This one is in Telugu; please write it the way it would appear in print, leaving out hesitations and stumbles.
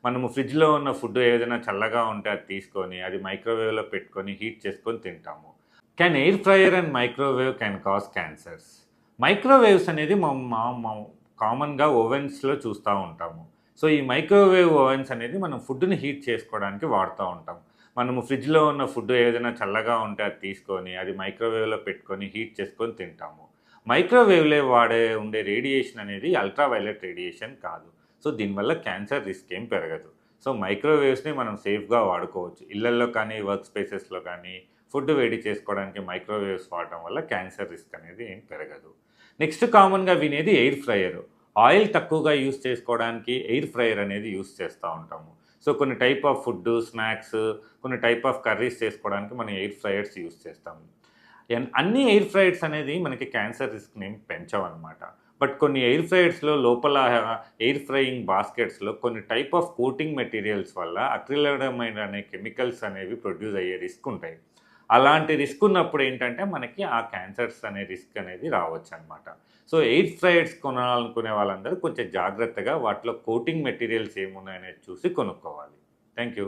మనము ఫ్రిడ్జ్‌లో ఉన్న ఫుడ్ ఏదైనా చల్లగా ఉంటే అది తీసుకొని, అది మైక్రోవేవ్‌లో పెట్టుకొని హీట్ చేసుకొని తింటాము. Can air fryer and microwave can cause cancers. Microwaves అనేది కామన్‌గా ఓవెన్స్‌లో చూస్తా ఉంటాము. సో, ఈ మైక్రోవేవ్ ఓవెన్స్ అనేది మనం ఫుడ్‌ని హీట్ చేసుకోవడానికి వాడుతా ఉంటాం. మనము ఫ్రిడ్జ్‌లో ఉన్న ఫుడ్ ఏదైనా చల్లగా ఉంటే అది తీసుకొని, అది మైక్రోవేవ్‌లో పెట్టుకొని హీట్ చేసుకొని తింటాము. మైక్రోవేవ్‌లో ఉండే రేడియేషన్ అనేది అల్ట్రా వయలెట్ రేడియేషన్ కాదు. సో, దీనివల్ల క్యాన్సర్ రిస్క్ ఏం పెరగదు. సో, మైక్రోవేవ్స్‌ని మనం సేఫ్‌గా వాడుకోవచ్చు. ఇళ్లల్లో కానీ, వర్క్ స్పేసెస్‌లో కానీ ఫుడ్ వేడి చేసుకోవడానికి మైక్రోవేవ్స్ వాడటం వల్ల క్యాన్సర్ రిస్క్ అనేది ఏం పెరగదు. నెక్స్ట్ కామన్‌గా వినేది ఎయిర్ ఫ్రైయర్. ఆయిల్ తక్కువగా యూజ్ చేసుకోవడానికి ఎయిర్ ఫ్రైయర్ అనేది యూజ్ చేస్తా ఉంటాము. సో, కొన్ని టైప్ ఆఫ్ ఫుడ్డు, స్నాక్స్, కొన్ని టైప్ ఆఫ్ కర్రీస్ చేసుకోవడానికి మనం ఎయిర్ ఫ్రైయర్స్ యూజ్ చేస్తాము. అన్ని ఎయిర్ ఫ్రైయర్స్ అనేది మనకి క్యాన్సర్ రిస్క్‌ని పెంచవనమాట. బట్ కొన్ని ఎయిర్ ఫ్రైయర్స్‌లో లోపల ఎయిర్ ఫ్రైయింగ్ బాస్కెట్స్‌లో కొన్ని టైప్ ఆఫ్ కోటింగ్ మెటీరియల్స్ వల్ల అక్రిలడమైన్ అనే కెమికల్స్ అనేవి ప్రొడ్యూస్ అయ్యే రిస్క్ ఉంటాయి. అలాంటి రిస్క్ ఉన్నప్పుడు ఏంటంటే మనకి ఆ క్యాన్సర్స్ అనే రిస్క్ అనేది రావచ్చనమాట. సో, ఎయిర్ ఫ్రైయర్స్ కొనాలనుకునే వాళ్ళందరూ కొంచెం జాగ్రత్తగా వాటిలో కోటింగ్ మెటీరియల్స్ ఏమున్నాయనేది చూసి కొనుక్కోవాలి. Thank you.